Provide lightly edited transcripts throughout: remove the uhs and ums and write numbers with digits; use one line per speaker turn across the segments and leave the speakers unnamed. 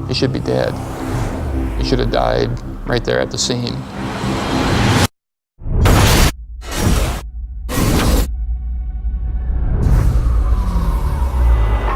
He should be dead. He should have died right there at the scene.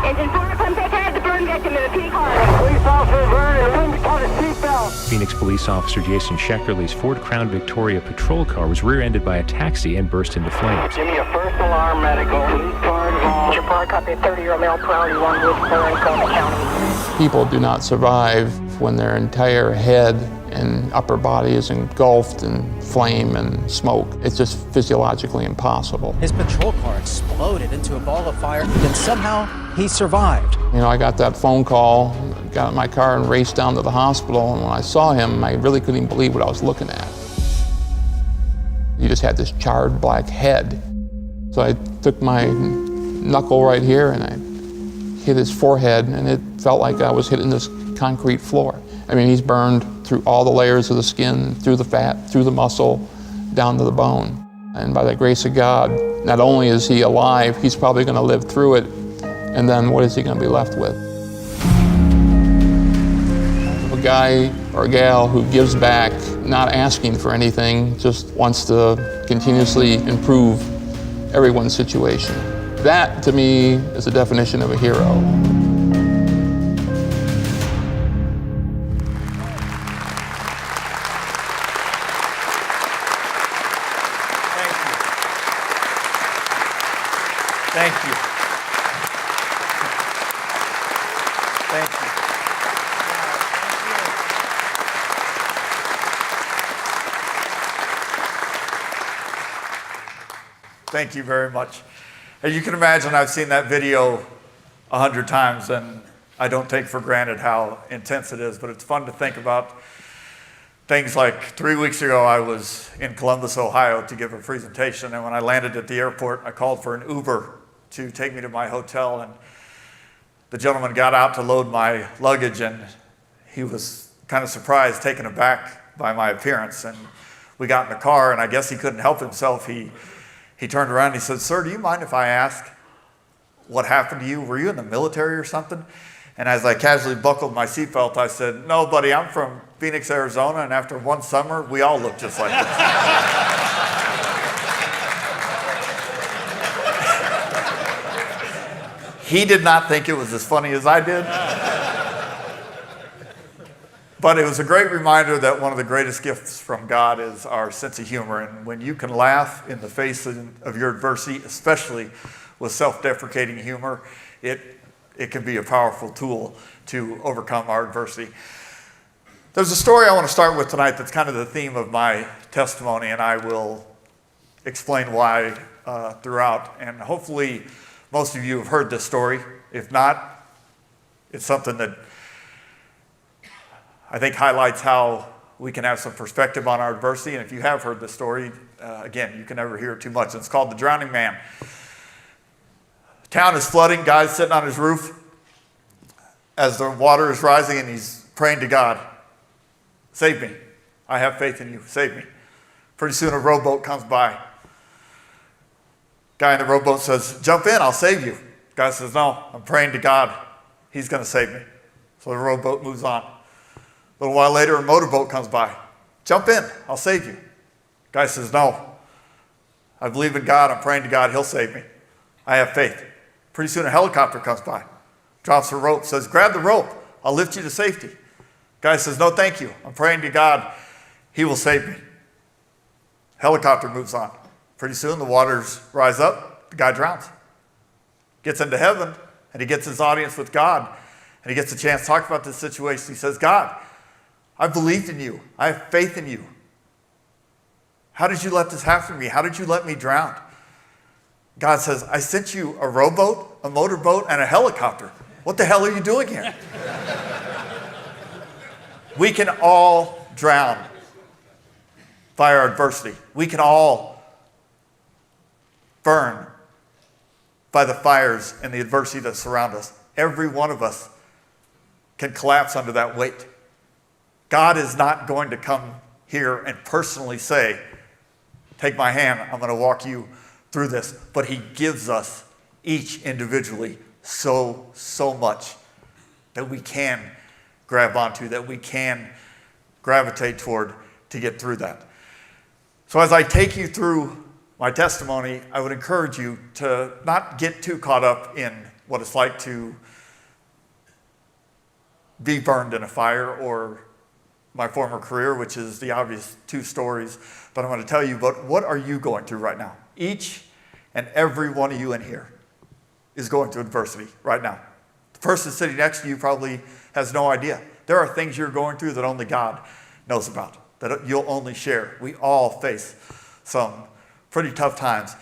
Engine 4, come take care of the burn victim in the Peak Rd. Police officer burning, room caught a seatbelt.
Phoenix police officer Jason Schechterle's Ford Crown Victoria patrol car was rear-ended by a taxi and burst into flames.
Give me a first alarm medical. Police car involved. Your car copy, 30-year-old male, priority 1 with Burn, Coleman County.
People do not survive when their entire head and upper body is engulfed in flame and smoke. It's just physiologically impossible.
His patrol car exploded into a ball of fire, and somehow he survived.
You know, I got that phone call, got in my car and raced down to the hospital, and when I saw him, I really couldn't even believe what I was looking at. He just had this charred black head. So I took my knuckle right here and I hit his forehead, and it felt like I was hitting this concrete floor. I mean, he's burned through all the layers of the skin, through the fat, through the muscle, down to the bone. And by the grace of God, not only is he alive, he's probably going to live through it, and then what is he going to be left with? A guy or a gal who gives back, not asking for anything, just wants to continuously improve everyone's situation. That, to me, is the definition of a hero.
Thank you. Thank you. Thank you very much. As you can imagine, I've seen that video 100 times, and I don't take for granted how intense it is, but it's fun to think about things like 3 weeks ago, I was in Columbus, Ohio to give a presentation, and when I landed at the airport, I called for an Uber to take me to my hotel, and the gentleman got out to load my luggage, and he was kind of surprised, taken aback by my appearance. And we got in the car, and I guess he couldn't help himself. He turned around and he said, "Sir, do you mind if I ask what happened to you? Were you in the military or something?" And as I casually buckled my seatbelt, I said, "No, buddy, I'm from Phoenix, Arizona, and after one summer, we all look just like this." He did not think it was as funny as I did. But it was a great reminder that one of the greatest gifts from God is our sense of humor. And when you can laugh in the face of your adversity, especially with self-deprecating humor, it can be a powerful tool to overcome our adversity. There's a story I want to start with tonight that's kind of the theme of my testimony, and I will explain why throughout. And hopefully most of you have heard this story. If not, it's something that I think highlights how we can have some perspective on our adversity. And if you have heard this story, again, you can never hear it too much. It's called The Drowning Man. Town is flooding. Guy's sitting on his roof as the water is rising, and he's praying to God, "Save me. I have faith in you. Save me." Pretty soon a rowboat comes by. Guy in the rowboat says, "Jump in, I'll save you." Guy says, "No, I'm praying to God. He's going to save me." So the rowboat moves on. A little while later, a motorboat comes by. "Jump in, I'll save you." Guy says, "No, I believe in God. I'm praying to God. He'll save me. I have faith." Pretty soon a helicopter comes by, drops a rope, says, "Grab the rope. I'll lift you to safety." Guy says, "No, thank you. I'm praying to God. He will save me." Helicopter moves on. Pretty soon the waters rise up, the guy drowns. Gets into heaven, and he gets his audience with God, and he gets a chance to talk about this situation. He says, "God, I believed in you. I have faith in you. How did you let this happen to me? How did you let me drown?" God says, "I sent you a rowboat, a motorboat, and a helicopter. What the hell are you doing here?" We can all drown by our adversity. We can all burn by the fires and the adversity that surround us. Every one of us can collapse under that weight. God is not going to come here and personally say, "Take my hand, I'm going to walk you through this." But he gives us each individually so much that we can grab onto, that we can gravitate toward to get through that. So as I take you through my testimony, I would encourage you to not get too caught up in what it's like to be burned in a fire, or my former career, which is the obvious two stories, but I'm going to tell you, but what are you going through right now? Each and every one of you in here is going through adversity right now. The person sitting next to you probably has no idea. There are things you're going through that only God knows about, that you'll only share. We all face some pretty tough times.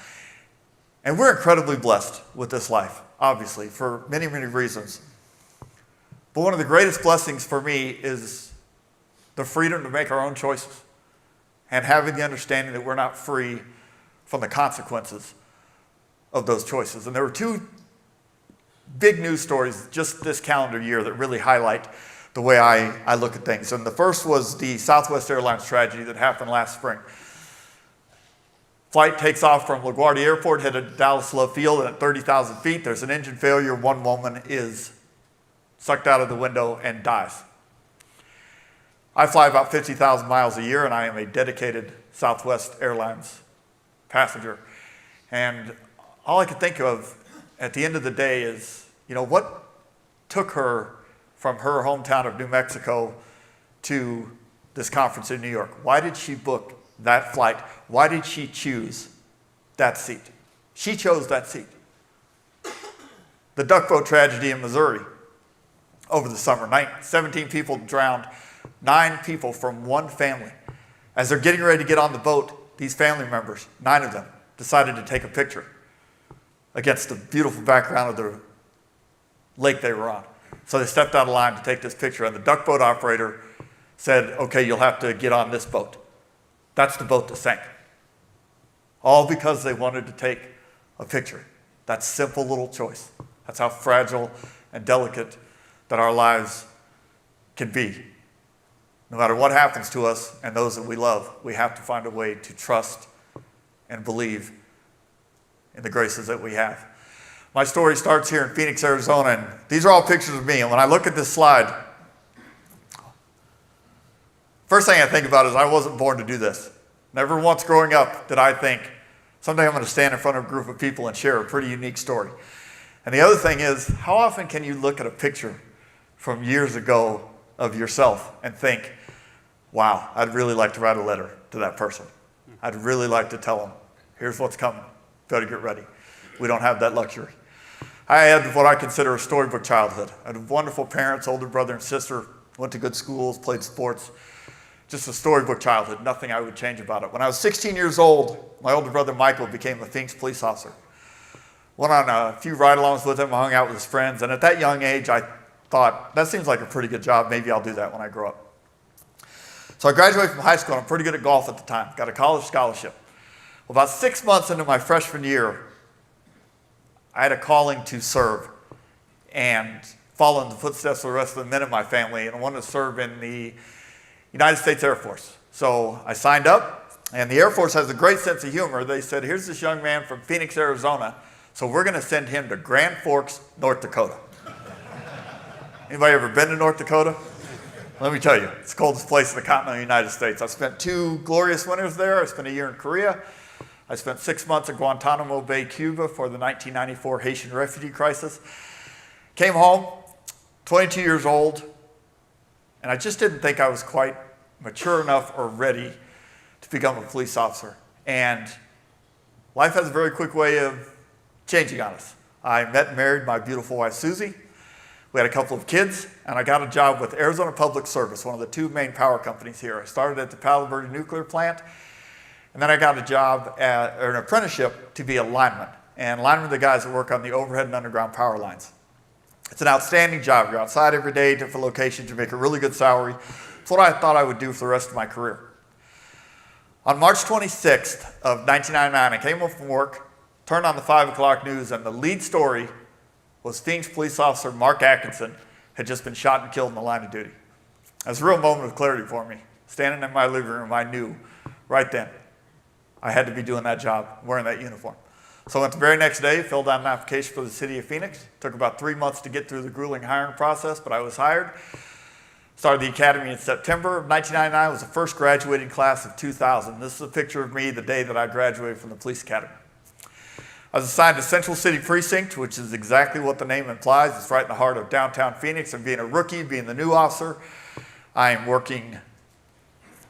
And we're incredibly blessed with this life, obviously, for many, many reasons. But one of the greatest blessings for me is the freedom to make our own choices and having the understanding that we're not free from the consequences of those choices. And there were two big news stories just this calendar year that really highlight the way I look at things. And the first was the Southwest Airlines tragedy that happened last spring. Flight takes off from LaGuardia Airport, headed to Dallas Love Field, and at 30,000 feet, there's an engine failure. One woman is sucked out of the window and dies. I fly about 50,000 miles a year, and I am a dedicated Southwest Airlines passenger. And all I could think of at the end of the day is, what took her from her hometown of New Mexico to this conference in New York? Why did she book that flight? Why did she choose that seat? She chose that seat. The duck boat tragedy in Missouri over the summer, 17 people drowned, 9 people from one family. As they're getting ready to get on the boat, these family members, 9 of them, decided to take a picture against the beautiful background of the lake they were on. So they stepped out of line to take this picture, and the duck boat operator said, okay, you'll have to get on this boat. That's the boat that sank. All because they wanted to take a picture. That simple little choice. That's how fragile and delicate that our lives can be. No matter what happens to us and those that we love, we have to find a way to trust and believe in the graces that we have. My story starts here in Phoenix, Arizona, and these are all pictures of me. And when I look at this slide, first thing I think about is I wasn't born to do this. Never once growing up did I think, someday I'm going to stand in front of a group of people and share a pretty unique story. And the other thing is, how often can you look at a picture from years ago of yourself and think, wow, I'd really like to write a letter to that person. I'd really like to tell them, here's what's coming. Better get ready. We don't have that luxury. I had what I consider a storybook childhood. I had wonderful parents, older brother and sister, went to good schools, played sports. Just a storybook childhood, nothing I would change about it. When I was 16 years old, my older brother Michael became a Phoenix police officer. Went on a few ride-alongs with him, hung out with his friends, and at that young age, I thought, that seems like a pretty good job. Maybe I'll do that when I grow up. So I graduated from high school, and I'm pretty good at golf at the time. Got a college scholarship. Well, about 6 months into my freshman year, I had a calling to serve and follow in the footsteps of the rest of the men in my family, and I wanted to serve in the United States Air Force. So I signed up, and the Air Force has a great sense of humor. They said, here's this young man from Phoenix, Arizona, so we're going to send him to Grand Forks, North Dakota. Anybody ever been to North Dakota? Let me tell you, it's the coldest place in the continental United States. I spent 2 glorious winters there. I spent a year in Korea. I spent 6 months in Guantanamo Bay, Cuba for the 1994 Haitian refugee crisis. Came home, 22 years old, and I just didn't think I was quite mature enough or ready to become a police officer. And life has a very quick way of changing on us. I met and married my beautiful wife, Susie. We had a couple of kids, and I got a job with Arizona Public Service, one of the 2 main power companies here. I started at the Palo Verde nuclear plant, and then I got a job or an apprenticeship to be a lineman. And linemen are the guys that work on the overhead and underground power lines. It's an outstanding job. You're outside every day, different locations. You make a really good salary. It's what I thought I would do for the rest of my career. On March 26th of 1999, I came home from work, turned on the 5 o'clock news, and the lead story was Phoenix police officer Mark Atkinson had just been shot and killed in the line of duty. It was a real moment of clarity for me. Standing in my living room, I knew right then I had to be doing that job, wearing that uniform. So I went the very next day, filled out an application for the city of Phoenix. Took about 3 months to get through the grueling hiring process, but I was hired. Started the academy in September of 1999, was the first graduating class of 2000. This is a picture of me the day that I graduated from the police academy. I was assigned to Central City Precinct, which is exactly what the name implies. It's right in the heart of downtown Phoenix. And being a rookie, being the new officer, I am working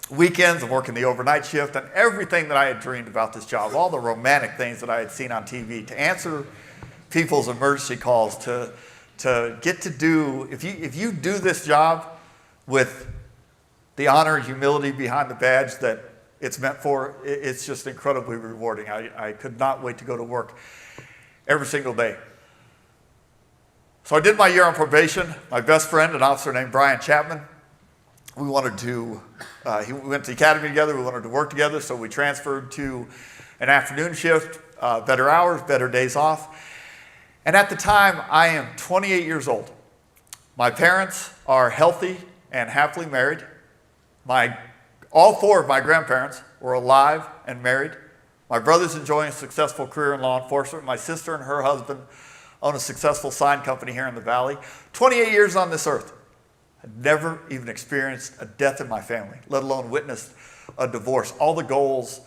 weekends, I'm working the overnight shift, and everything that I had dreamed about this job, all the romantic things that I had seen on TV, to answer people's emergency calls, to get to do, if you do this job with the honor and humility behind the badge that it's meant for, it's just incredibly rewarding. I could not wait to go to work every single day. So I did my year on probation. My best friend, an officer named Brian Chapman, we went to the academy together, we wanted to work together, so we transferred to an afternoon shift, better hours, better days off. And at the time, I am 28 years old. My parents are healthy and happily married. All four of my grandparents were alive and married. My brother's enjoying a successful career in law enforcement. My sister and her husband own a successful sign company here in the valley. 28 years on this earth. I'd never even experienced a death in my family, let alone witnessed a divorce. All the goals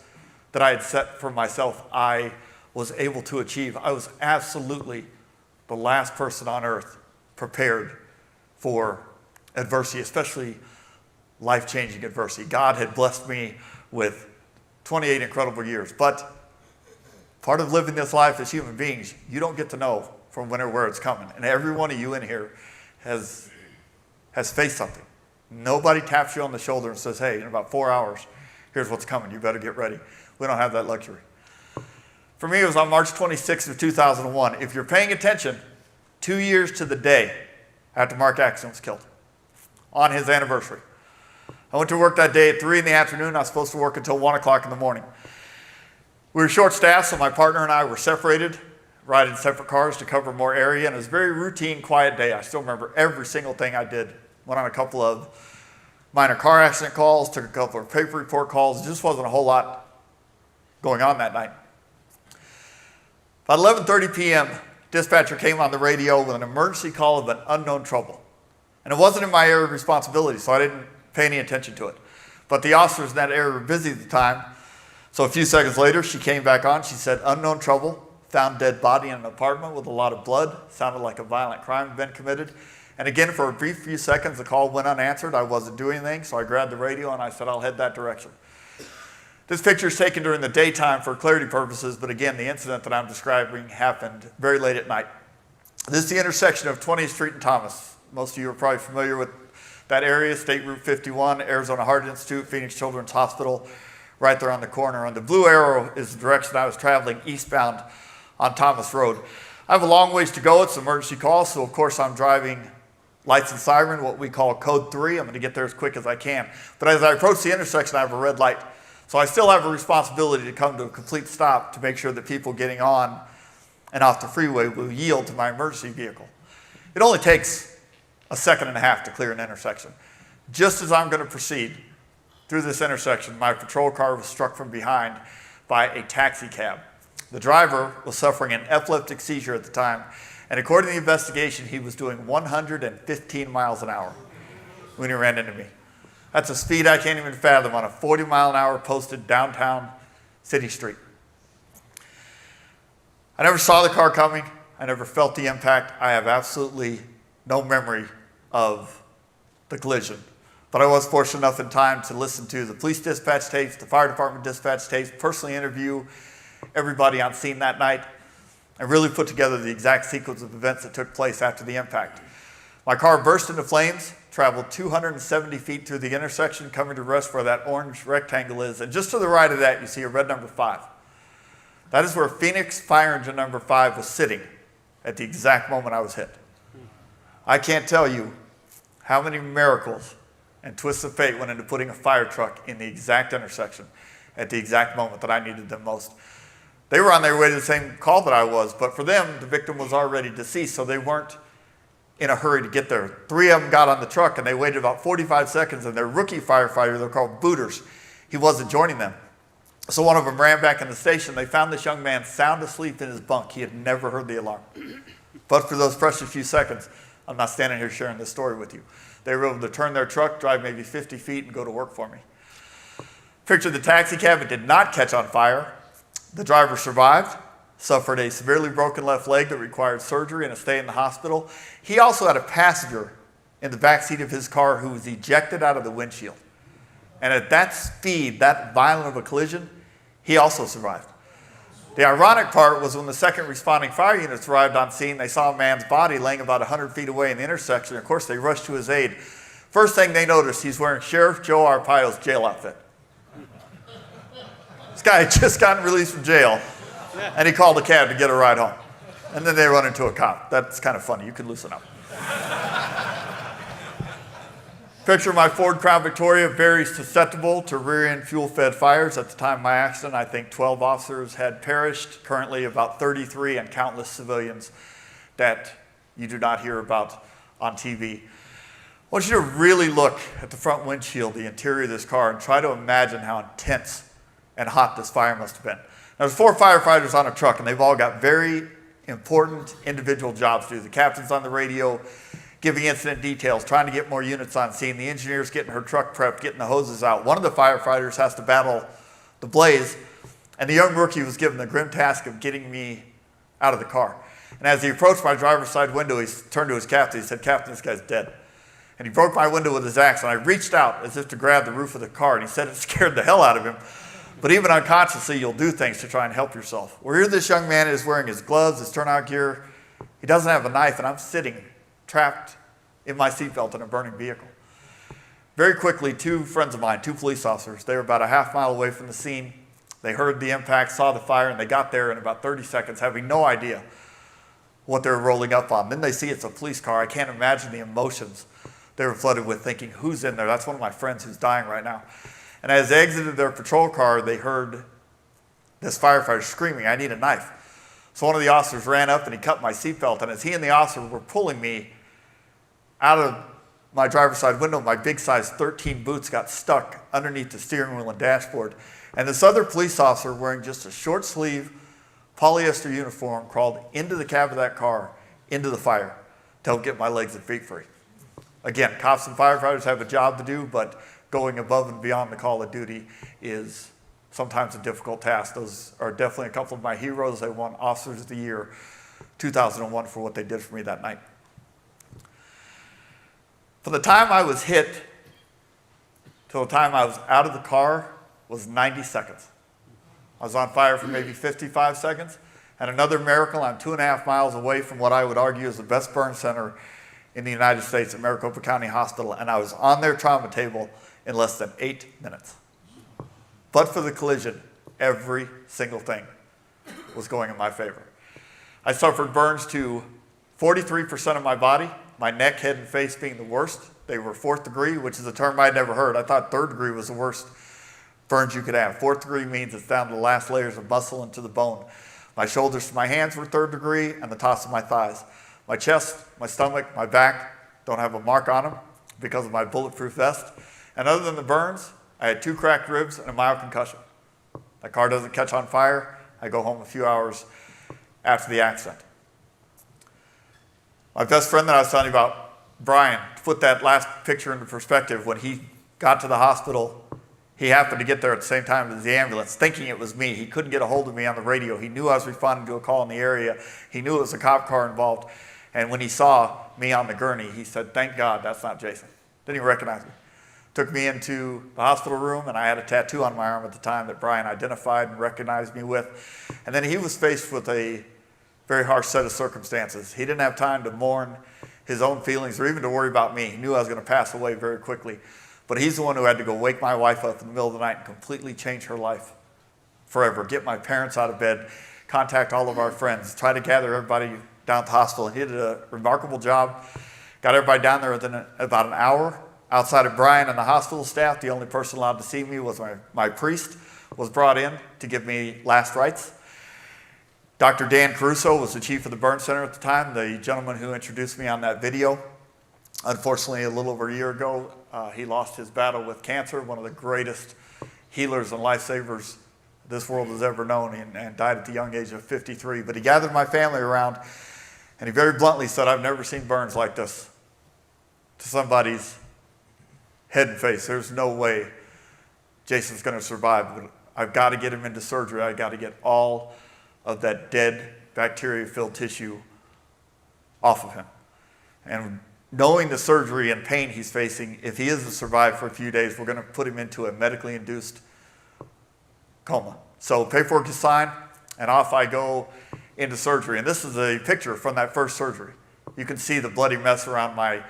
that I had set for myself, I was able to achieve. I was absolutely the last person on earth prepared for adversity, especially life-changing adversity. God had blessed me with 28 incredible years. But part of living this life as human beings, you don't get to know from when or where it's coming. And every one of you in here has faced something. Nobody taps you on the shoulder and says, hey, in about 4 hours, here's what's coming. You better get ready. We don't have that luxury. For me, it was on March 26th of 2001. If you're paying attention, 2 years to the day after Mark Axon was killed, on his anniversary. I went to work that day at 3 in the afternoon. I was supposed to work until 1 o'clock in the morning. We were short-staffed, so my partner and I were separated, riding separate cars to cover more area, and it was a very routine, quiet day. I still remember every single thing I did. Went on a couple of minor car accident calls, took a couple of paper report calls. It just wasn't a whole lot going on that night. About 11:30 p.m., dispatcher came on the radio with an emergency call of an unknown trouble. And it wasn't in my area of responsibility, so I didn't pay any attention to it. But the officers in that area were busy at the time. So a few seconds later, she came back on. She said, unknown trouble, found dead body in an apartment with a lot of blood. Sounded like a violent crime had been committed. And again, for a brief few seconds, the call went unanswered. I wasn't doing anything, so I grabbed the radio and I said, I'll head that direction. This picture is taken during the daytime for clarity purposes, but again, the incident that I'm describing happened very late at night. This is the intersection of 20th Street and Thomas. Most of you are probably familiar with that area, State Route 51, Arizona Heart Institute, Phoenix Children's Hospital, right there on the corner. And the blue arrow is the direction I was traveling eastbound on Thomas Road. I have a long ways to go. It's an emergency call, so of course I'm driving lights and siren, what we call code 3. I'm going to get there as quick as I can. But as I approach the intersection, I have a red light. So I still have a responsibility to come to a complete stop to make sure that people getting on and off the freeway will yield to my emergency vehicle. It only takes a second and a half to clear an intersection. Just as I'm going to proceed through this intersection, my patrol car was struck from behind by a taxi cab. The driver was suffering an epileptic seizure at the time, and according to the investigation, he was doing 115 miles an hour when he ran into me. That's a speed I can't even fathom on a 40-mile-an-hour posted downtown city street. I never saw the car coming. I never felt the impact. I have absolutely no memory of the collision. But I was fortunate enough in time to listen to the police dispatch tapes, the fire department dispatch tapes, personally interview everybody on scene that night, and really put together the exact sequence of events that took place after the impact. My car burst into flames, traveled 270 feet through the intersection, coming to rest where that orange rectangle is. And just to the right of that, you see a red number 5. That is where Phoenix Fire Engine number 5 was sitting at the exact moment I was hit. I can't tell you how many miracles and twists of fate went into putting a fire truck in the exact intersection at the exact moment that I needed them most. They were on their way to the same call that I was, but for them, the victim was already deceased, so they weren't in a hurry to get there. 3 of them got on the truck, and they waited about 45 seconds, and their rookie firefighter, they're called booters, he wasn't joining them. So one of them ran back in the station. They found this young man sound asleep in his bunk. He had never heard the alarm. But for those precious few seconds, I'm not standing here sharing this story with you. They were able to turn their truck, drive maybe 50 feet, and go to work for me. Picture the taxi cab. It did not catch on fire. The driver survived, suffered a severely broken left leg that required surgery and a stay in the hospital. He also had a passenger in the backseat of his car who was ejected out of the windshield. And at that speed, that violent of a collision, he also survived. The ironic part was when the second responding fire units arrived on scene, they saw a man's body laying about 100 feet away in the intersection. Of course, they rushed to his aid. First thing they noticed, he's wearing Sheriff Joe Arpaio's jail outfit. This guy had just gotten released from jail, and he called a cab to get a ride home. And then they run into a cop. That's kind of funny. You can loosen up. Picture my Ford Crown Victoria, very susceptible to rear-end fuel-fed fires. At the time of my accident, I think 12 officers had perished, currently about 33, and countless civilians that you do not hear about on TV. I want you to really look at the front windshield, the interior of this car, and try to imagine how intense and hot this fire must have been. Now, there's 4 firefighters on a truck, and they've all got very important individual jobs to do. The captain's on the radio, giving incident details, trying to get more units on scene. The engineer's getting her truck prepped, getting the hoses out. One of the firefighters has to battle the blaze, and the young rookie was given the grim task of getting me out of the car. And as he approached my driver's side window, he turned to his captain. He said, "Captain, this guy's dead." And he broke my window with his axe, and I reached out as if to grab the roof of the car, and he said it scared the hell out of him. But even unconsciously, you'll do things to try and help yourself. Well, here this young man is wearing his gloves, his turnout gear. He doesn't have a knife, and I'm sitting trapped in my seatbelt in a burning vehicle. Very quickly, 2 friends of mine, 2 police officers, they were about a half mile away from the scene. They heard the impact, saw the fire, and they got there in about 30 seconds, having no idea what they were rolling up on. Then they see it's a police car. I can't imagine the emotions they were flooded with, thinking, who's in there? That's one of my friends who's dying right now. And as they exited their patrol car, they heard this firefighter screaming, "I need a knife." So one of the officers ran up and he cut my seatbelt. And as he and the officer were pulling me out of my driver's side window, my big size 13 boots got stuck underneath the steering wheel and dashboard. And this other police officer wearing just a short sleeve polyester uniform crawled into the cab of that car, into the fire, to help get my legs and feet free. Again, cops and firefighters have a job to do, but going above and beyond the call of duty is sometimes a difficult task. Those are definitely a couple of my heroes. They won Officers of the Year 2001 for what they did for me that night. From the time I was hit till the time I was out of the car was 90 seconds. I was on fire for maybe 55 seconds. And another miracle, I'm 2.5 miles away from what I would argue is the best burn center in the United States at Maricopa County Hospital, and I was on their trauma table in less than 8 minutes. But for the collision, every single thing was going in my favor. I suffered burns to 43% of my body, my neck, head, and face being the worst. They were 4th degree, which is a term I'd never heard. I thought 3rd degree was the worst burns you could have. 4th degree means it's down to the last layers of muscle and to the bone. My shoulders to my hands were 3rd degree, and the tops of my thighs. My chest, my stomach, my back don't have a mark on them because of my bulletproof vest. And other than the burns, I had 2 cracked ribs and a mild concussion. The car doesn't catch on fire. I go home a few hours after the accident. My best friend that I was telling you about, Brian, to put that last picture into perspective, when he got to the hospital, he happened to get there at the same time as the ambulance, thinking it was me. He couldn't get a hold of me on the radio. He knew I was responding to a call in the area. He knew it was a cop car involved. And when he saw me on the gurney, he said, "Thank God that's not Jason." Didn't even recognize me. Took me into the hospital room, and I had a tattoo on my arm at the time that Brian identified and recognized me with. And then he was faced with a very harsh set of circumstances. He didn't have time to mourn his own feelings or even to worry about me. He knew I was going to pass away very quickly. But he's the one who had to go wake my wife up in the middle of the night and completely change her life forever. Get my parents out of bed, contact all of our friends, try to gather everybody down at the hospital. And he did a remarkable job. Got everybody down there within about an hour. Outside of Brian and the hospital staff, the only person allowed to see me was my priest, was brought in to give me last rites. Dr. Dan Caruso was the chief of the burn center at the time, the gentleman who introduced me on that video. Unfortunately, a little over a year ago, he lost his battle with cancer, one of the greatest healers and lifesavers this world has ever known, and died at the young age of 53. But he gathered my family around, And he very bluntly said, I've never seen burns like this to somebody's head and face. There's no way Jason's going to survive. I've got to get him into surgery. I've got to get all of that dead bacteria-filled tissue off of him. And knowing the surgery and pain he's facing, if he is to survive for a few days, we're going to put him into a medically induced coma. So paperwork is signed, and off I go into surgery. And this is a picture from that first surgery. You can see the bloody mess around my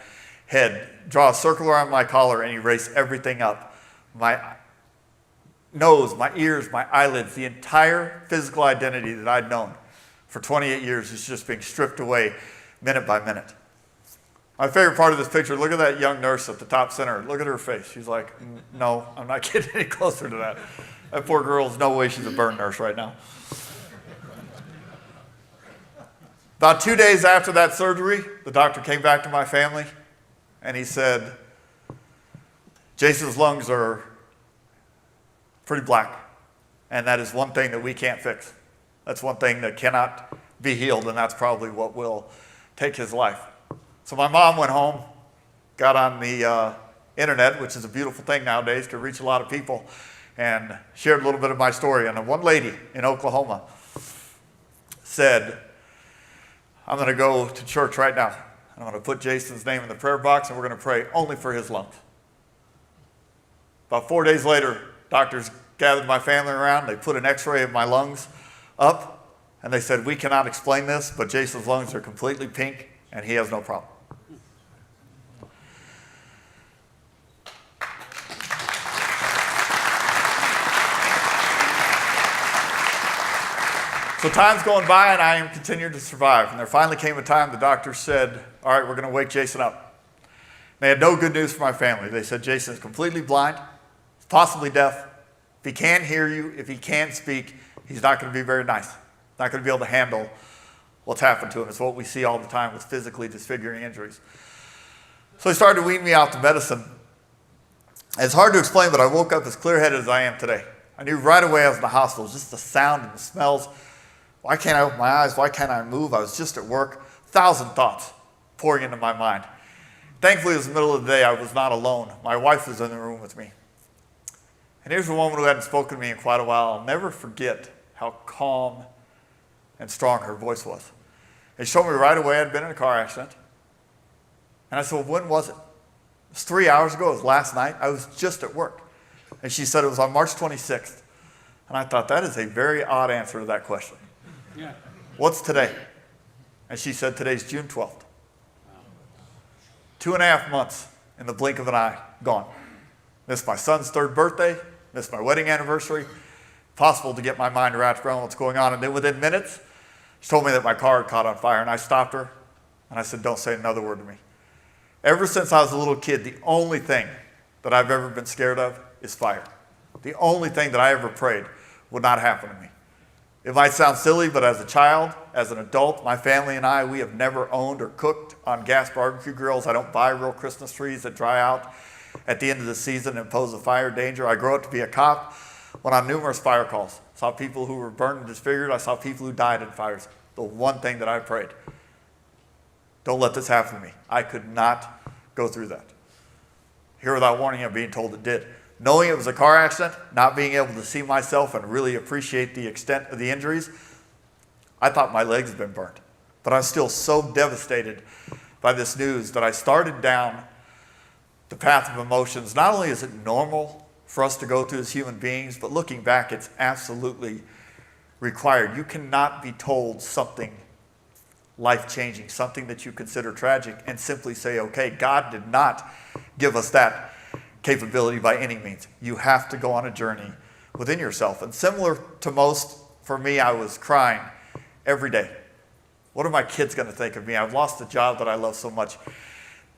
head. Draw a circle around my collar and erase everything up. My nose, my ears, my eyelids, the entire physical identity that I'd known for 28 years is just being stripped away minute by minute. My favorite part of this picture, look at that young nurse at the top center. Look at her face. She's like, no, I'm not getting any closer to that. That poor girl's no way she's a burn nurse right now. About 2 days after that surgery, the doctor came back to my family and he said, Jason's lungs are pretty black, and that is one thing that we can't fix. That's one thing that cannot be healed, and that's probably what will take his life. So my mom went home, got on the internet, which is a beautiful thing nowadays, to reach a lot of people, and shared a little bit of my story. And one lady in Oklahoma said, I'm going to go to church right now. I'm going to put Jason's name in the prayer box, and we're going to pray only for his lungs. About 4 days later, doctors gathered my family around. They put an x-ray of my lungs up, and they said, we cannot explain this, but Jason's lungs are completely pink, and he has no problem. So time's going by, and I am continuing to survive. And there finally came a time the doctor said, all right, we're going to wake Jason up. They had no good news for my family. They said Jason is completely blind, possibly deaf. If he can't hear you, if he can't speak, he's not going to be very nice. Not going to be able to handle what's happened to him. It's what we see all the time with physically disfiguring injuries. So he started to wean me out to medicine. And it's hard to explain, but I woke up as clear-headed as I am today. I knew right away I was in the hospital, just the sound and the smells. Why can't I open my eyes? Why can't I move? I was just at work. 1,000 thoughts pouring into my mind. Thankfully, it was the middle of the day. I was not alone. My wife was in the room with me. And here's a woman who hadn't spoken to me in quite a while. I'll never forget how calm and strong her voice was. And she told me right away I'd been in a car accident. And I said, well, when was it? It was 3 hours ago. It was last night. I was just at work. And she said it was on March 26th. And I thought, that is a very odd answer to that question. Yeah. What's today? And she said, today's June 12th. Wow. 2.5 months in the blink of an eye, gone. Missed my son's 3rd birthday, missed my wedding anniversary. Possible to get my mind wrapped around what's going on. And then within minutes, she told me that my car had caught on fire, and I stopped her, and I said, don't say another word to me. Ever since I was a little kid, the only thing that I've ever been scared of is fire. The only thing that I ever prayed would not happen to me. It might sound silly, but as a child, as an adult, my family and I, we have never owned or cooked on gas barbecue grills. I don't buy real Christmas trees that dry out at the end of the season and pose a fire danger. I grew up to be a cop, went on numerous fire calls. Saw people who were burned and disfigured. I saw people who died in fires. The one thing that I prayed, don't let this happen to me. I could not go through that. Here without warning, I'm being told it did. Knowing it was a car accident, not being able to see myself and really appreciate the extent of the injuries, I thought my legs had been burnt. But I'm still so devastated by this news that I started down the path of emotions. Not only is it normal for us to go through as human beings, but looking back, it's absolutely required. You cannot be told something life-changing, something that you consider tragic, and simply say, okay, God did not give us that capability by any means. You have to go on a journey within yourself. And similar to most, for me, I was crying every day. What are my kids going to think of me? I've lost the job that I love so much.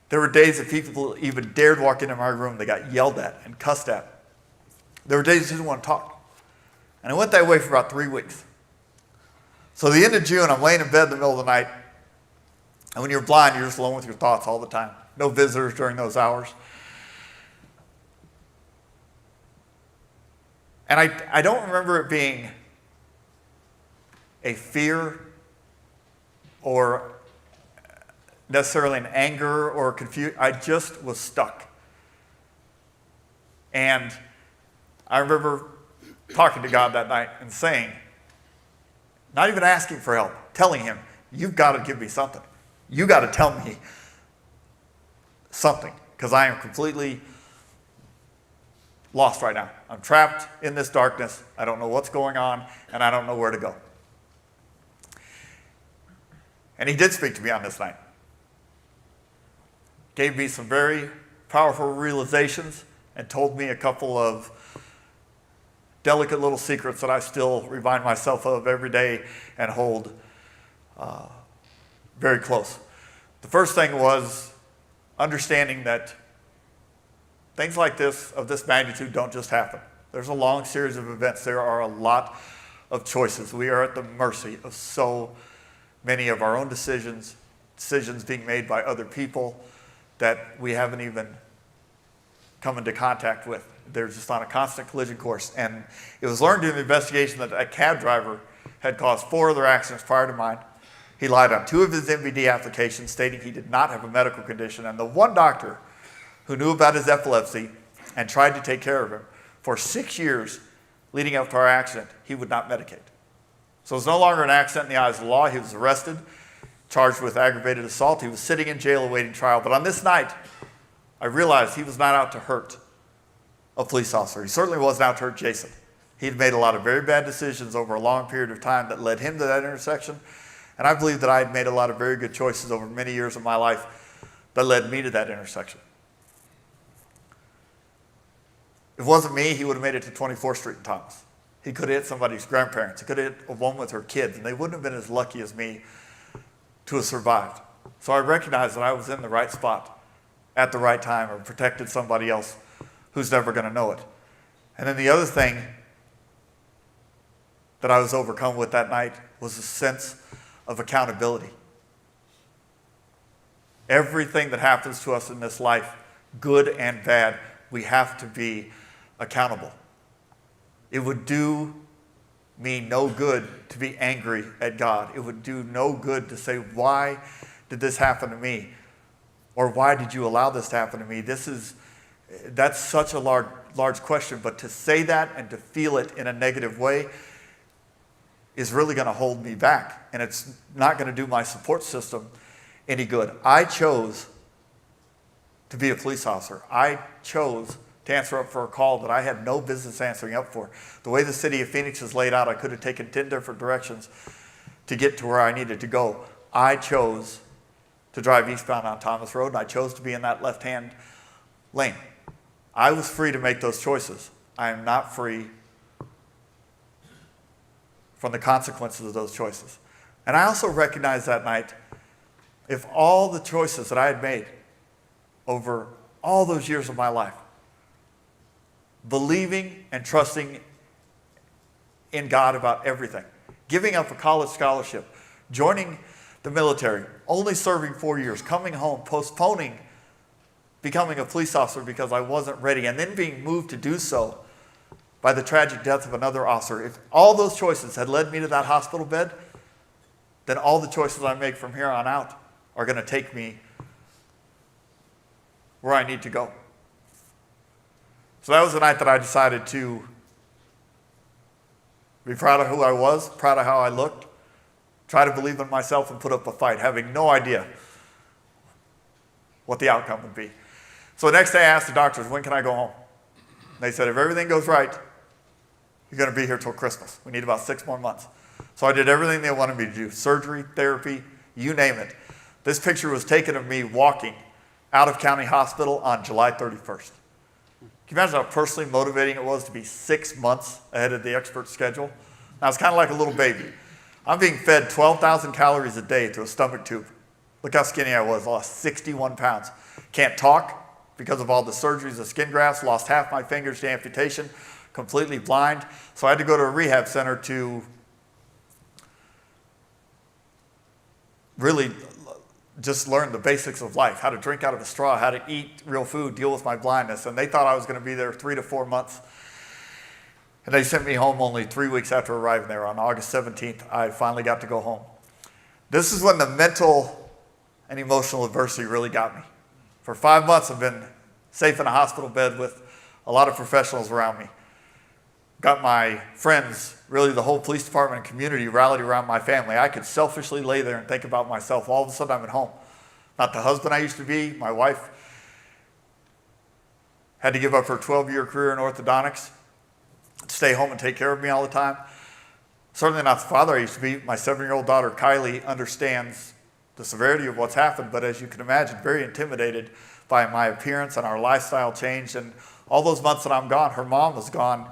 There were days that people even dared walk into my room. They got yelled at and cussed at. There were days they didn't want to talk. And it went that way for about 3 weeks. So the end of June, I'm laying in bed in the middle of the night. And when you're blind, you're just alone with your thoughts all the time. No visitors during those hours. And I don't remember it being a fear or necessarily in anger or confusion. I just was stuck. And I remember talking to God that night and saying, not even asking for help, telling him, you've got to give me something. You got to tell me something, because I am completely lost right now. I'm trapped in this darkness. I don't know what's going on, and I don't know where to go. And he did speak to me on this night. Gave me some very powerful realizations and told me a couple of delicate little secrets that I still remind myself of every day and hold very close. The first thing was understanding that things like this, of this magnitude, don't just happen. There's a long series of events. There are a lot of choices. We are at the mercy of so many of our own decisions being made by other people that we haven't even come into contact with. They're just on a constant collision course. And it was learned during the investigation that a cab driver had caused 4 other accidents prior to mine. He lied on 2 of his MVD applications, stating he did not have a medical condition. And the one doctor who knew about his epilepsy and tried to take care of him for 6 years leading up to our accident, he would not medicate. So it was no longer an accident in the eyes of the law. He was arrested, charged with aggravated assault. He was sitting in jail awaiting trial. But on this night, I realized he was not out to hurt a police officer. He certainly wasn't out to hurt Jason. He'd made a lot of very bad decisions over a long period of time that led him to that intersection. And I believe that I had made a lot of very good choices over many years of my life that led me to that intersection. If it wasn't me, he would have made it to 24th Street in Thomas. He could have hit somebody's grandparents. He could have hit a woman with her kids, and they wouldn't have been as lucky as me to have survived. So I recognized that I was in the right spot at the right time, or protected somebody else who's never going to know it. And then the other thing that I was overcome with that night was a sense of accountability. Everything that happens to us in this life, good and bad, we have to be accountable. It would do me no good to be angry at God. It would do no good to say, why did this happen to me? Or why did you allow this to happen to me? That's such a large question, but to say that and to feel it in a negative way is really going to hold me back, and it's not going to do my support system any good. I chose to be a police officer. I chose to answer up for a call that I had no business answering up for. The way the city of Phoenix is laid out, I could have taken 10 different directions to get to where I needed to go. I chose to drive eastbound on Thomas Road, and I chose to be in that left-hand lane. I was free to make those choices. I am not free from the consequences of those choices. And I also recognized that night, if all the choices that I had made over all those years of my life, believing and trusting in God about everything, giving up a college scholarship, joining the military, only serving 4 years, coming home, postponing becoming a police officer because I wasn't ready, and then being moved to do so by the tragic death of another officer. If all those choices had led me to that hospital bed, then all the choices I make from here on out are going to take me where I need to go. So that was the night that I decided to be proud of who I was, proud of how I looked, try to believe in myself and put up a fight, having no idea what the outcome would be. So the next day I asked the doctors, when can I go home? They said, if everything goes right, you're going to be here till Christmas. We need about 6 more months. So I did everything they wanted me to do, surgery, therapy, you name it. This picture was taken of me walking out of County Hospital on July 31st. Can you imagine how personally motivating it was to be 6 months ahead of the expert schedule? I was kind of like a little baby. I'm being fed 12,000 calories a day through a stomach tube. Look how skinny I was, lost 61 pounds. Can't talk because of all the surgeries, the skin grafts, lost half my fingers to amputation, completely blind. So I had to go to a rehab center to really just learn the basics of life, how to drink out of a straw, how to eat real food, deal with my blindness. And they thought I was going to be there 3 to 4 months. And they sent me home only 3 weeks after arriving there. On August 17th, I finally got to go home. This is when the mental and emotional adversity really got me. For 5 months, I've been safe in a hospital bed with a lot of professionals around me. Got my friends, really the whole police department and community rallied around my family. I could selfishly lay there and think about myself. All of a sudden, I'm at home. Not the husband I used to be. My wife had to give up her 12-year career in orthodontics, stay home and take care of me all the time. Certainly not the father I used to be. My 7-year-old daughter, Kylie, understands the severity of what's happened, but as you can imagine, very intimidated by my appearance and our lifestyle change. And all those months that I'm gone, her mom was gone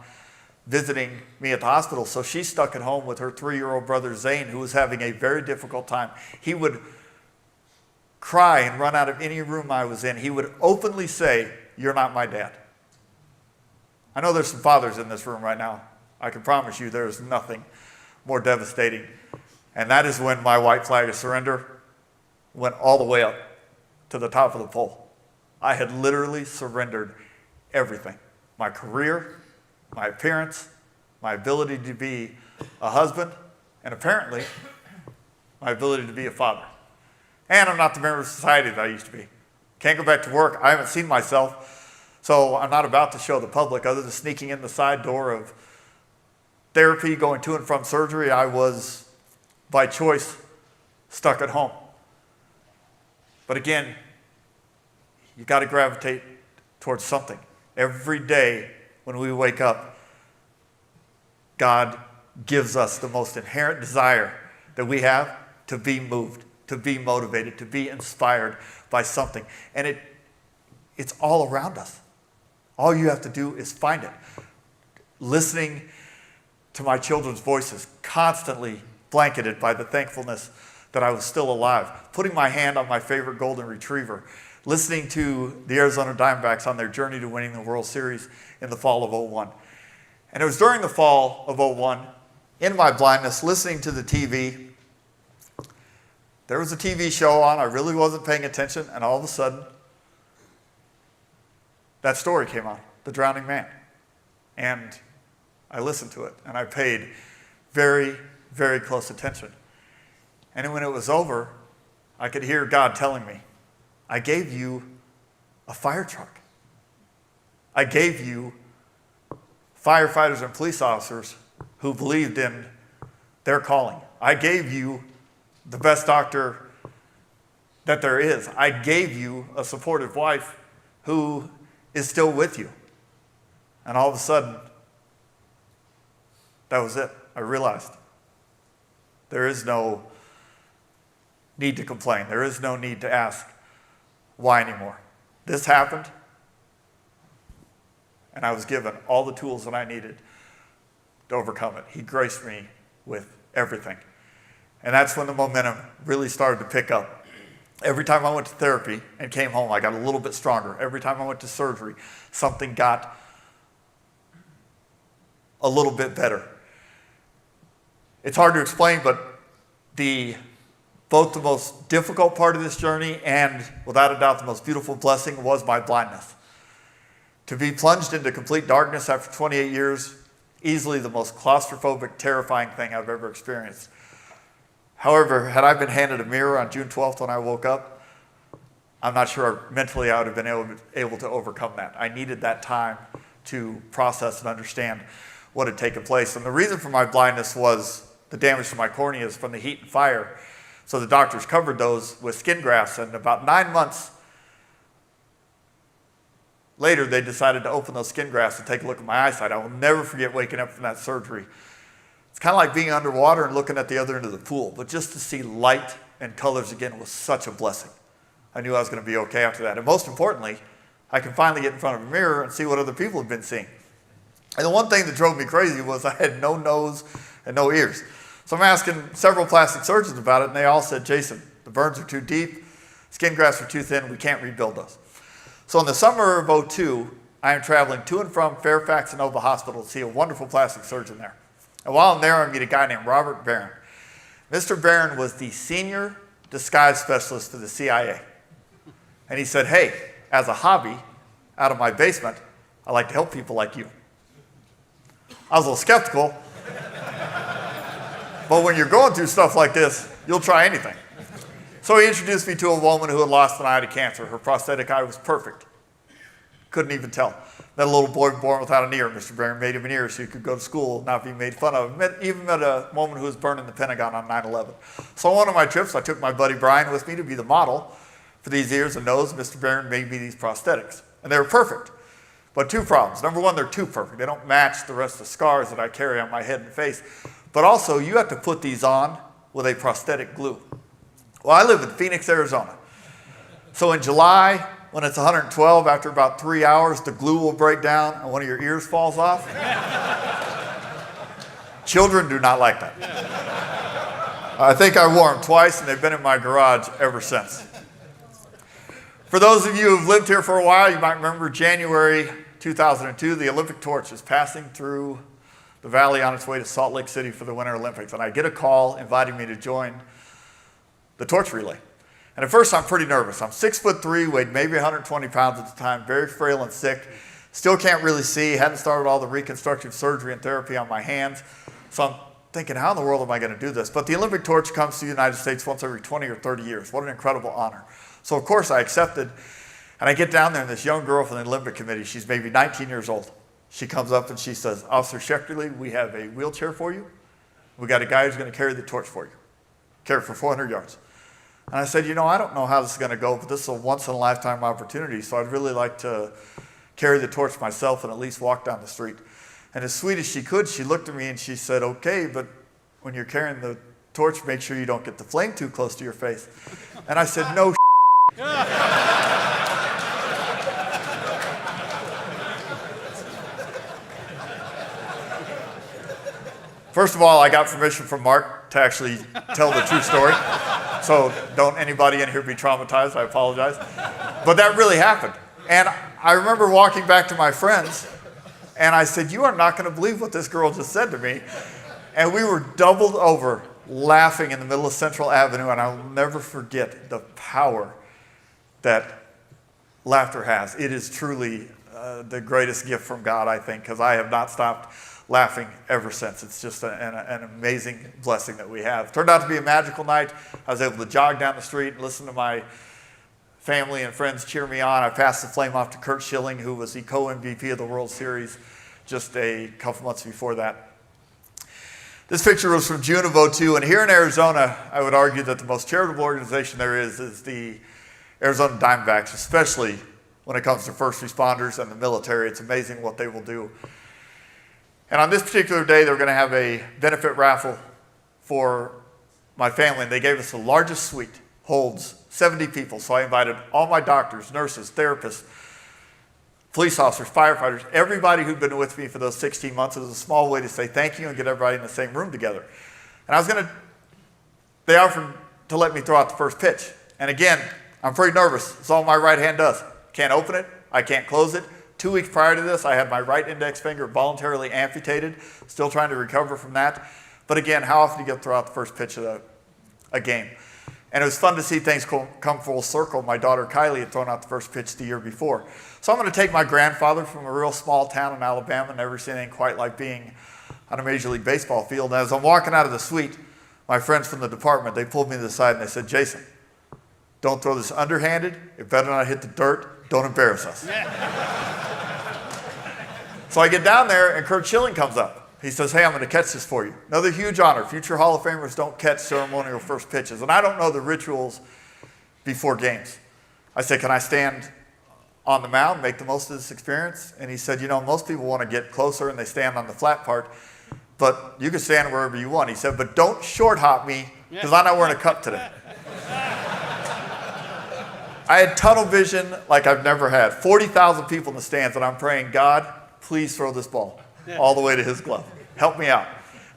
visiting me at the hospital, so she's stuck at home with her 3-year-old brother, Zane, who was having a very difficult time. He would cry and run out of any room I was in. He would openly say, "You're not my dad." I know there's some fathers in this room right now. I can promise you there is nothing more devastating. And that is when my white flag of surrender went all the way up to the top of the pole. I had literally surrendered everything. My career, my appearance, my ability to be a husband, and apparently my ability to be a father. And I'm not the member of society that I used to be. Can't go back to work. I haven't seen myself, so I'm not about to show the public. Other than sneaking in the side door of therapy, going to and from surgery, I was, by choice, stuck at home. But again, you got to gravitate towards something. Every day when we wake up, God gives us the most inherent desire that we have to be moved, to be motivated, to be inspired by something. And it's all around us. All you have to do is find it. Listening to my children's voices, constantly blanketed by the thankfulness that I was still alive. Putting my hand on my favorite golden retriever. Listening to the Arizona Diamondbacks on their journey to winning the World Series in the fall of '01. And it was during the fall of '01, in my blindness, listening to the TV. There was a TV show on, I really wasn't paying attention, and all of a sudden, that story came on, The Drowning Man. And I listened to it, and I paid very, very close attention. And when it was over, I could hear God telling me, "I gave you a fire truck. I gave you firefighters and police officers who believed in their calling. I gave you the best doctor that there is. I gave you a supportive wife who is still with you." And all of a sudden, that was it. I realized there is no need to complain. There is no need to ask why anymore. This happened, and I was given all the tools that I needed to overcome it. He graced me with everything. And that's when the momentum really started to pick up. Every time I went to therapy and came home, I got a little bit stronger. Every time I went to surgery, something got a little bit better. It's hard to explain, but both the most difficult part of this journey and, without a doubt, the most beautiful blessing was my blindness. To be plunged into complete darkness after 28 years, easily the most claustrophobic, terrifying thing I've ever experienced. However, had I been handed a mirror on June 12th when I woke up, I'm not sure mentally I would have been able to overcome that. I needed that time to process and understand what had taken place. And the reason for my blindness was the damage to my corneas from the heat and fire. So the doctors covered those with skin grafts, and about 9 months later, they decided to open those skin grafts and take a look at my eyesight. I will never forget waking up from that surgery. It's kind of like being underwater and looking at the other end of the pool, but just to see light and colors again was such a blessing. I knew I was going to be okay after that. And most importantly, I could finally get in front of a mirror and see what other people had been seeing. And the one thing that drove me crazy was I had no nose and no ears. So I'm asking several plastic surgeons about it, and they all said, "Jason, the burns are too deep, skin grafts are too thin, we can't rebuild those." So in the summer of '02, I am traveling to and from Fairfax and Nova Hospital to see a wonderful plastic surgeon there. And while I'm there, I meet a guy named Robert Barron. Mr. Barron was the senior disguise specialist for the CIA. And he said, "Hey, as a hobby, out of my basement, I like to help people like you." I was a little skeptical, but when you're going through stuff like this, you'll try anything. So he introduced me to a woman who had lost an eye to cancer. Her prosthetic eye was perfect. Couldn't even tell. Met a little boy born without an ear. Mr. Barron made him an ear so he could go to school, not be made fun of. Even met a woman who was burned in the Pentagon on 9/11. So on one of my trips, I took my buddy Brian with me to be the model for these ears and nose. Mr. Barron made me these prosthetics. And they were perfect. But two problems. Number one, they're too perfect. They don't match the rest of the scars that I carry on my head and face. But also, you have to put these on with a prosthetic glue. Well, I live in Phoenix, Arizona. So in July, when it's 112, after about 3 hours, the glue will break down and one of your ears falls off. Children do not like that. I think I wore them twice, and they've been in my garage ever since. For those of you who've lived here for a while, you might remember January 2002, the Olympic torch is passing through the valley on its way to Salt Lake City for the Winter Olympics. And I get a call inviting me to join the torch relay. And at first I'm pretty nervous. I'm 6'3", weighed maybe 120 pounds at the time, very frail and sick. Still can't really see, hadn't started all the reconstructive surgery and therapy on my hands. So I'm thinking, how in the world am I going to do this? But the Olympic torch comes to the United States once every 20 or 30 years. What an incredible honor. So of course I accepted, and I get down there, and this young girl from the Olympic Committee, she's maybe 19 years old. She comes up and she says, Officer Schechterle, we have a wheelchair for you. We got a guy who's going to carry the torch for you. Carry it for 400 yards. And I said, I don't know how this is going to go, but this is a once-in-a-lifetime opportunity, so I'd really like to carry the torch myself and at least walk down the street. And as sweet as she could, she looked at me and she said, okay, but when you're carrying the torch, make sure you don't get the flame too close to your face. And I said, no. First of all, I got permission from Mark to actually tell the true story. So don't anybody in here be traumatized, I apologize. But that really happened. And I remember walking back to my friends, and I said, you are not going to believe what this girl just said to me. And we were doubled over laughing in the middle of Central Avenue, and I'll never forget the power that laughter has. It is truly the greatest gift from God, I think, because I have not stopped laughing ever since. It's just an amazing blessing that we have. Turned out to be a magical night. I was able to jog down the street and listen to my family and friends cheer me on. I passed the flame off to Kurt Schilling, who was the co-MVP of the World Series just a couple months before that. This picture was from June of 2002, and here in Arizona, I would argue that the most charitable organization there is the Arizona Diamondbacks, especially when it comes to first responders and the military. It's amazing what they will do. And on this particular day, they were going to have a benefit raffle for my family, and they gave us the largest suite, holds 70 people. So I invited all my doctors, nurses, therapists, police officers, firefighters, everybody who'd been with me for those 16 months. It was a small way to say thank you and get everybody in the same room together. And they offered to let me throw out the first pitch. And again, I'm pretty nervous. It's all my right hand does. Can't open it. I can't close it. 2 weeks prior to this, I had my right index finger voluntarily amputated, still trying to recover from that. But again, how often do you get to throw out the first pitch of a game? And it was fun to see things come full circle. My daughter Kylie had thrown out the first pitch the year before. So I'm going to take my grandfather from a real small town in Alabama, never seen anything quite like being on a Major League Baseball field. And as I'm walking out of the suite, my friends from the department, they pulled me to the side and they said, Jason, don't throw this underhanded. It better not hit the dirt. Don't embarrass us. So I get down there and Kurt Schilling comes up. He says, hey, I'm going to catch this for you. Another huge honor. Future Hall of Famers don't catch ceremonial first pitches. And I don't know the rituals before games. I said, can I stand on the mound, make the most of this experience? And he said, most people want to get closer and they stand on the flat part, but you can stand wherever you want. He said, but don't short hop me because I'm not wearing a cup today. I had tunnel vision like I've never had. 40,000 people in the stands, and I'm praying, God, please throw this ball all the way to his glove. Help me out.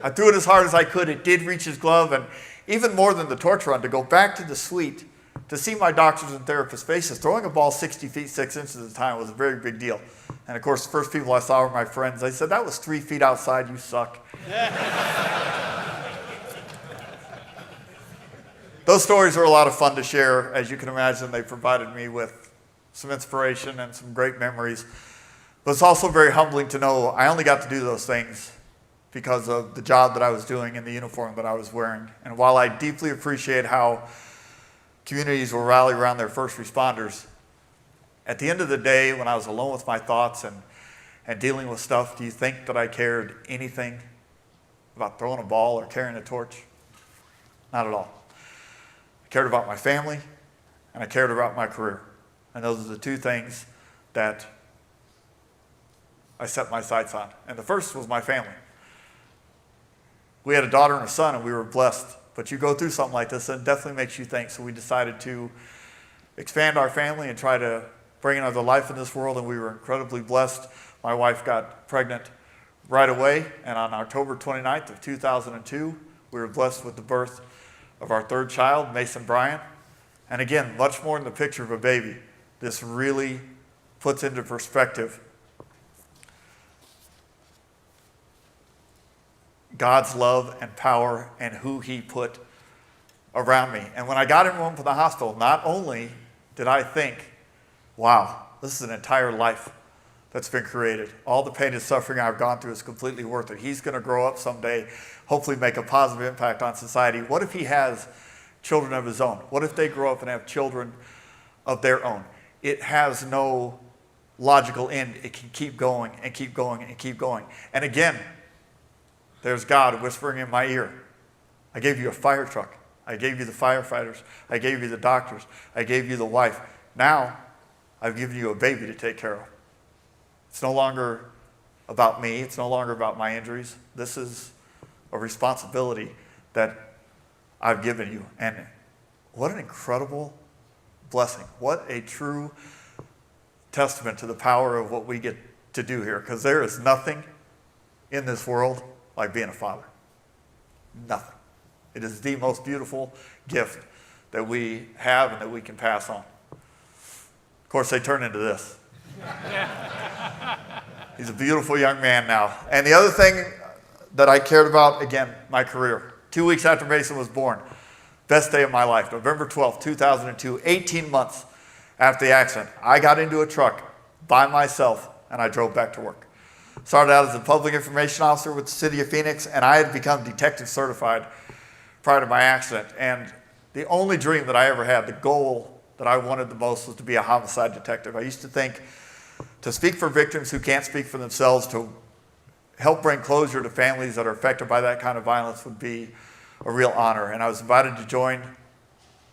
I threw it as hard as I could. It did reach his glove, and even more than the torch run, to go back to the suite to see my doctors and therapists' faces. Throwing a ball 60 feet 6 inches at a time was a very big deal. And of course, the first people I saw were my friends. They said, that was 3 feet outside, you suck. Those stories were a lot of fun to share. As you can imagine, they provided me with some inspiration and some great memories. But it's also very humbling to know I only got to do those things because of the job that I was doing and the uniform that I was wearing. And while I deeply appreciate how communities will rally around their first responders. At the end of the day, when I was alone with my thoughts and dealing with stuff, do you think that I cared anything about throwing a ball or carrying a torch? Not at all. I cared about my family, and I cared about my career. And those are the two things that I set my sights on. And the first was my family. We had a daughter and a son, and we were blessed. But you go through something like this, and it definitely makes you think. So we decided to expand our family and try to bring another life in this world, and we were incredibly blessed. My wife got pregnant right away, and on October 29th of 2002, we were blessed with the birth of our third child, Mason Bryan. And again, much more than the picture of a baby. This really puts into perspective God's love and power and who he put around me. And when I got him home from the hospital, not only did I think, wow, this is an entire life that's been created. All the pain and suffering I've gone through is completely worth it. He's going to grow up someday, hopefully make a positive impact on society. What if he has children of his own? What if they grow up and have children of their own? It has no logical end. It can keep going and keep going and keep going. And again, there's God whispering in my ear, I gave you a fire truck. I gave you the firefighters. I gave you the doctors. I gave you the wife. Now, I've given you a baby to take care of. It's no longer about me. It's no longer about my injuries. This is a responsibility that I've given you. And what an incredible blessing. What a true testament to the power of what we get to do here. Because there is nothing in this world like being a father. Nothing. It is the most beautiful gift that we have and that we can pass on. Of course, they turn into this. He's a beautiful young man now. And the other thing that I cared about, again, my career. 2 weeks after Mason was born, best day of my life, November 12th, 2002, 18 months after the accident, I got into a truck by myself and I drove back to work. Started out as a public information officer with the city of Phoenix, and I had become detective certified prior to my accident. And the only dream that I ever had, the goal that I wanted the most, was to be a homicide detective. I used to think to speak for victims who can't speak for themselves, to help bring closure to families that are affected by that kind of violence would be a real honor. And I was invited to join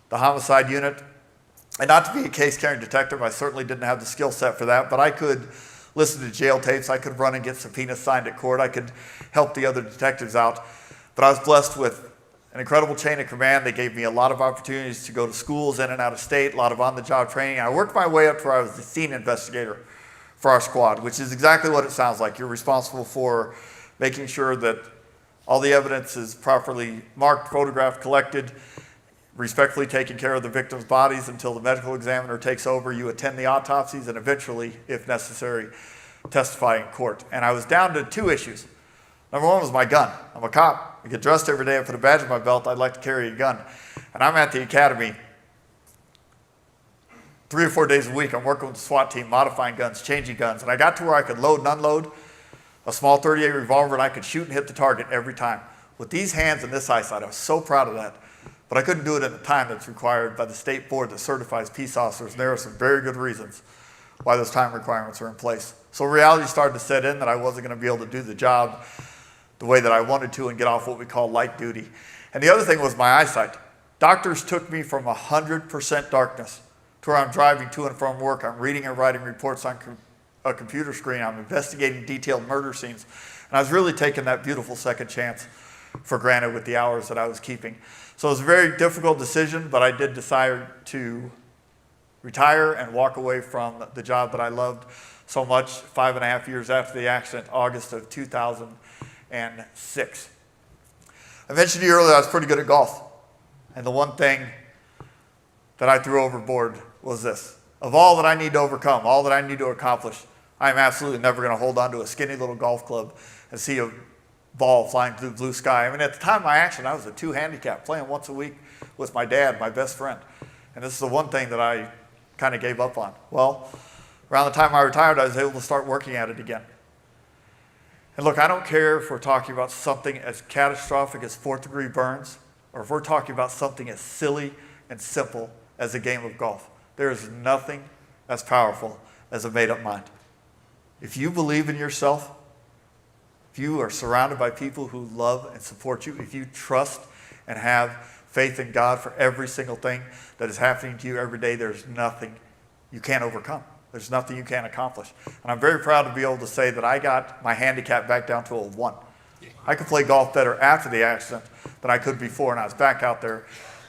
the homicide unit. And not to be a case-carrying detective, I certainly didn't have the skill set for that, but I could listen to jail tapes, I could run and get subpoenas signed at court, I could help the other detectives out. But I was blessed with an incredible chain of command. They gave me a lot of opportunities to go to schools in and out of state, a lot of on-the-job training. And I worked my way up to where I was the scene investigator for our squad, which is exactly what it sounds like. You're responsible for making sure that all the evidence is properly marked, photographed, collected, respectfully taking care of the victims' bodies until the medical examiner takes over. You attend the autopsies and eventually, if necessary, testify in court. And I was down to two issues. Number one was my gun. I'm a cop. I get dressed every day. I put a badge on my belt. I'd like to carry a gun. And I'm at the academy 3 or 4 days a week. I'm working with the SWAT team, modifying guns, changing guns. And I got to where I could load and unload a small .38 revolver, and I could shoot and hit the target every time. With these hands and this eyesight, I was so proud of that. But I couldn't do it in the time that's required by the state board that certifies peace officers. And there are some very good reasons why those time requirements are in place. So reality started to set in that I wasn't going to be able to do the job the way that I wanted to and get off what we call light duty. And the other thing was my eyesight. Doctors took me from 100% darkness to where I'm driving to and from work. I'm reading and writing reports on a computer screen. I'm investigating detailed murder scenes. And I was really taking that beautiful second chance for granted with the hours that I was keeping. So it was a very difficult decision, but I did decide to retire and walk away from the job that I loved so much 5.5 years after the accident, August of 2006. I mentioned to you earlier I was pretty good at golf. And the one thing that I threw overboard was this. Of all that I need to overcome, all that I need to accomplish, I'm absolutely never going to hold on to a skinny little golf club and see a ball flying through the blue sky. I mean, at the time of my accident, I was a 2 handicap, playing once a week with my dad, my best friend. And this is the one thing that I kind of gave up on. Well, around the time I retired, I was able to start working at it again. And look, I don't care if we're talking about something as catastrophic as 4th-degree burns, or if we're talking about something as silly and simple as a game of golf. There is nothing as powerful as a made-up mind. If you believe in yourself, if you are surrounded by people who love and support you, if you trust and have faith in God for every single thing that is happening to you every day, there's nothing you can't overcome. There's nothing you can't accomplish. And I'm very proud to be able to say that I got my handicap back down to a 1. I could play golf better after the accident than I could before, and I was back out there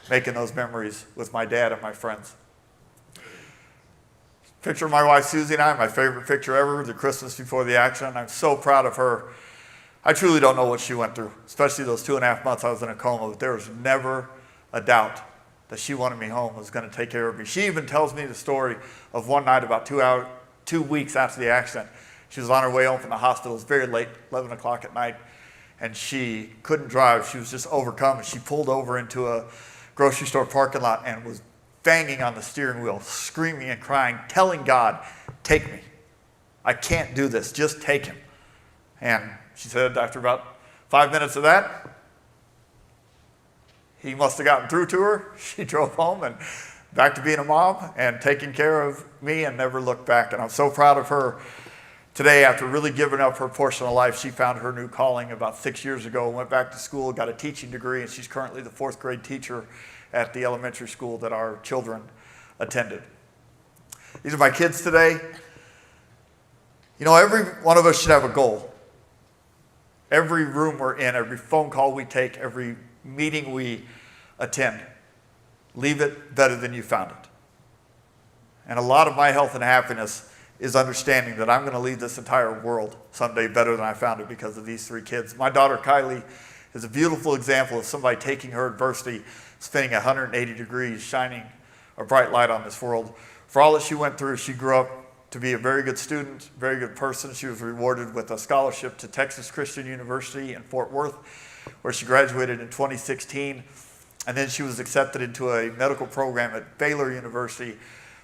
making those memories with my dad and my friends. Picture of my wife Susie and I, my favorite picture ever, the Christmas before the accident. I'm so proud of her. I truly don't know what she went through, especially those 2.5 months I was in a coma, but there was never a doubt that she wanted me home, was going to take care of me. She even tells me the story of one night about 2 weeks after the accident. She was on her way home from the hospital. It was very late, 11 o'clock at night, and she couldn't drive. She was just overcome, and she pulled over into a grocery store parking lot and was banging on the steering wheel, screaming and crying, telling God, take me. I can't do this. Just take him. And she said after about 5 minutes of that, he must have gotten through to her. She drove home and back to being a mom and taking care of me and never looked back. And I'm so proud of her. Today, after really giving up her portion of life, she found her new calling about 6 years ago, went back to school, got a teaching degree, and she's currently the 4th grade teacher at the elementary school that our children attended. These are my kids today. You know, every one of us should have a goal. Every room we're in, every phone call we take, every meeting we attend, leave it better than you found it. And a lot of my health and happiness is understanding that I'm going to leave this entire world someday better than I found it because of these 3 kids. My daughter Kylie is a beautiful example of somebody taking her adversity, spinning 180 degrees, shining a bright light on this world. For all that she went through, she grew up to be a very good student, very good person. She was rewarded with a scholarship to Texas Christian University in Fort Worth, where she graduated in 2016. And then she was accepted into a medical program at Baylor University,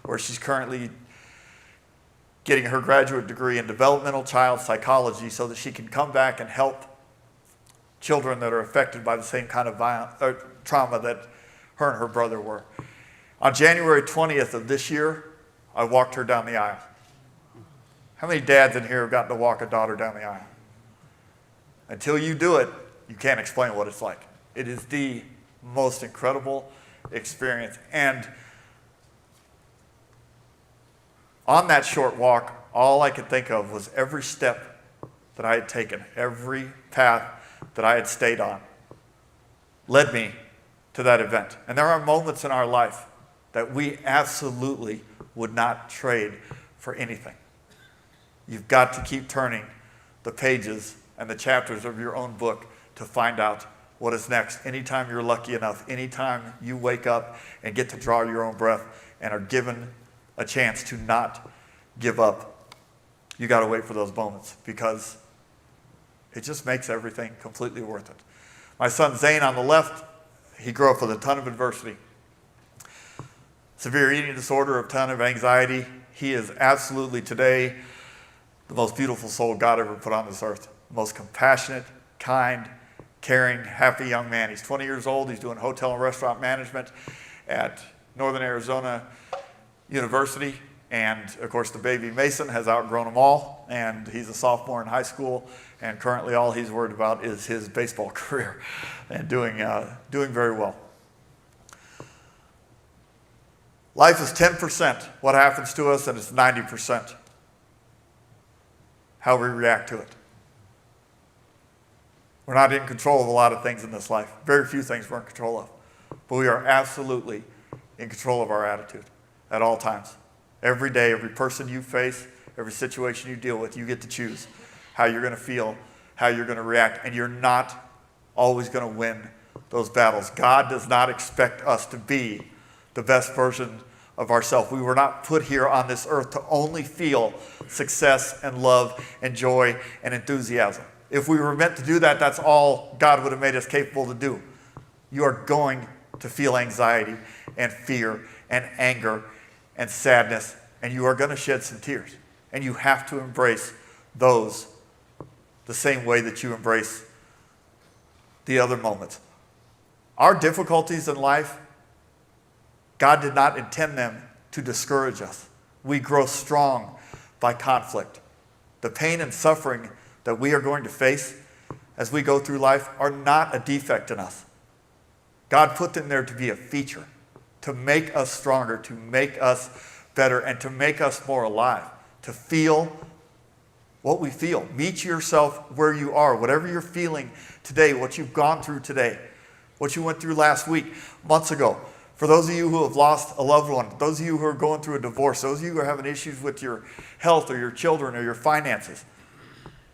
where she's currently getting her graduate degree in developmental child psychology so that she can come back and help children that are affected by the same kind of trauma that her and her brother were. On January 20th of this year, I walked her down the aisle. How many dads in here have gotten to walk a daughter down the aisle? Until you do it, you can't explain what it's like. It is the most incredible experience. And on that short walk, all I could think of was every step that I had taken, every path that I had stayed on, led me to that event. And there are moments in our life that we absolutely would not trade for anything. You've got to keep turning the pages and the chapters of your own book to find out what is next. Anytime you're lucky enough, anytime you wake up and get to draw your own breath and are given a chance to not give up, you got to wait for those moments because it just makes everything completely worth it. My son Zane on the left, he grew up with a ton of adversity. Severe eating disorder, a ton of anxiety. He is absolutely today the most beautiful soul God ever put on this earth. The most compassionate, kind, caring, happy young man. He's 20 years old. He's doing hotel and restaurant management at Northern Arizona University. And of course, the baby Mason has outgrown them all. And he's a sophomore in high school. And currently all he's worried about is his baseball career and doing very well. Life is 10% what happens to us, and it's 90% how we react to it. We're not in control of a lot of things in this life. Very few things we're in control of. But we are absolutely in control of our attitude at all times. Every day, every person you face, every situation you deal with, you get to choose how you're going to feel, how you're going to react, and you're not always going to win those battles. God does not expect us to be the best version of ourselves. We were not put here on this earth to only feel success and love and joy and enthusiasm. If we were meant to do that, that's all God would have made us capable to do. You are going to feel anxiety and fear and anger and sadness, and you are going to shed some tears. And you have to embrace those the same way that you embrace the other moments. Our difficulties in life, God did not intend them to discourage us. We grow strong by conflict. The pain and suffering that we are going to face as we go through life are not a defect in us. God put them there to be a feature, to make us stronger, to make us better, and to make us more alive, to feel what we feel. Meet yourself where you are, whatever you're feeling today, what you've gone through today, what you went through last week, months ago. For those of you who have lost a loved one, those of you who are going through a divorce, those of you who are having issues with your health or your children or your finances,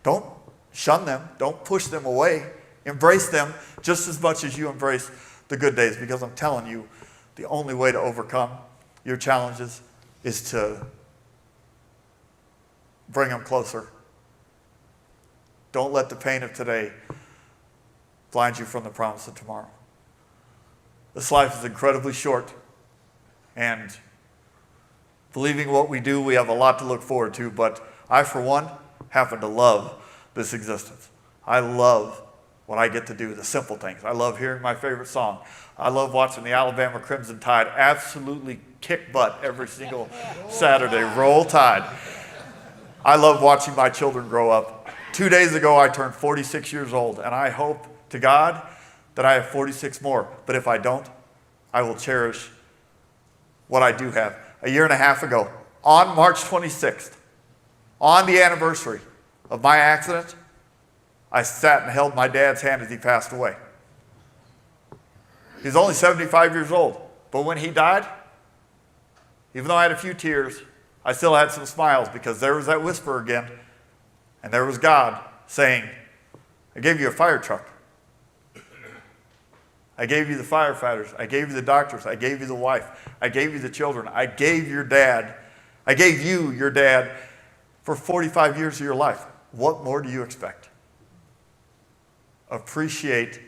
don't shun them. Don't push them away. Embrace them just as much as you embrace the good days, because I'm telling you, the only way to overcome your challenges is to bring them closer. Don't let the pain of today blind you from the promise of tomorrow. This life is incredibly short, and believing what we do, we have a lot to look forward to, but I, for one, happen to love this existence. I love what I get to do, the simple things. I love hearing my favorite song. I love watching the Alabama Crimson Tide absolutely kick butt every single Saturday. Roll Tide. I love watching my children grow up. 2 days ago, I turned 46 years old, and I hope to God that I have 46 more. But if I don't, I will cherish what I do have. A year and a half ago, on March 26th, on the anniversary of my accident, I sat and held my dad's hand as he passed away. He was only 75 years old, but when he died, even though I had a few tears, I still had some smiles, because there was that whisper again, and there was God saying, I gave you a fire truck. I gave you the firefighters. I gave you the doctors. I gave you the wife. I gave you the children. I gave you your dad for 45 years of your life. What more do you expect? Appreciate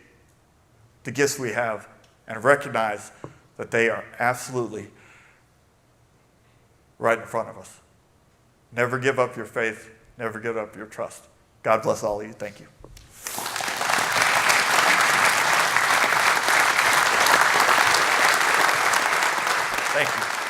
the gifts we have and recognize that they are absolutely right in front of us. Never give up your faith. Never give up your trust. God bless all of you. Thank you. Thank you.